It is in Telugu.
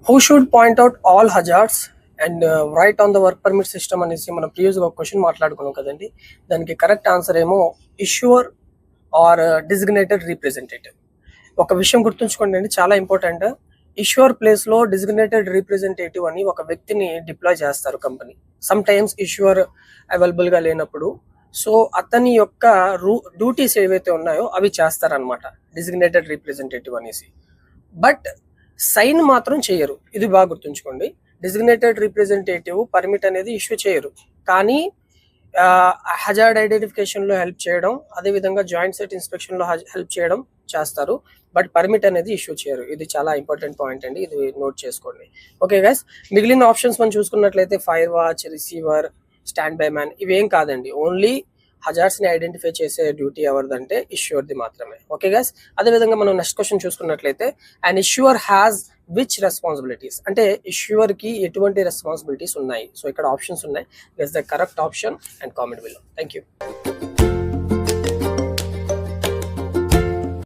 Who should point out all hazards and right on the work permit system అనేసి మనం ప్రీవియస్గా ఒక క్వశ్చన్ మాట్లాడుకున్నాం కదండి. దానికి కరెక్ట్ ఆన్సర్ ఏమో ఇష్యూర్ ఆర్ డిజిగ్నేటెడ్ రీప్రజెంటేటివ్. ఒక విషయం గుర్తుంచుకోండి అండి, చాలా ఇంపార్టెంట్. ఇష్యూర్ ప్లేస్ లో డిజిగ్నేటెడ్ రీప్రజెంటేటివ్ అని ఒక వ్యక్తిని డిప్లాయ్ చేస్తారు company. Some times issuer available గా లేనప్పుడు సో అతని యొక్క డ్యూటీస్ ఏవైతే ఉన్నాయో అవి చేస్తారనమాట డిజిగ్నేటెడ్ రీప్రజెంటేటివ్ అనేసి. బట్ సైన్ మాత్రం చేయరు, ఇది బాగా గుర్తుంచుకోండి. డిజిగ్నేటెడ్ రిప్రజెంటేటివ్ పర్మిట్ అనేది ఇష్యూ చేయరు, కానీ హజార్డ్ ఐడెంటిఫికేషన్ లో హెల్ప్ చేయడం, అదే విధంగా జాయింట్ సైట్ ఇన్స్పెక్షన్ లో హెల్ప్ చేయడం చేస్తారు, బట్ పర్మిట్ అనేది ఇష్యూ చేయరు. ఇది చాలా ఇంపార్టెంట్ పాయింట్ అండి, ఇది నోట్ చేసుకోండి. ఓకే గైస్, మిగిలిన ఆప్షన్స్ మనం చూసుకున్నట్లయితే fire watch, receiver, stand by man ఇవేం కాదండి. ఓన్లీ హజార్డ్స్ ని ఐడెంటిఫై చేసే డ్యూటీ ఎవరిదంటే ఇష్యూర్ది మాత్రమే. ఓకే గైస్, అదే విధంగా మనం నెక్స్ట్ క్వశ్చన్ చూసుకున్నట్లయితే and issuer has which responsibilities అంటే ఇష్యూర్ కి ఎటువంటి రెస్పాన్సిబిలిటీస్ ఉన్నాయి. సో ఇక్కడ ఆప్షన్స్ ఉన్నాయి, guess the correct option and comment below. Thank you.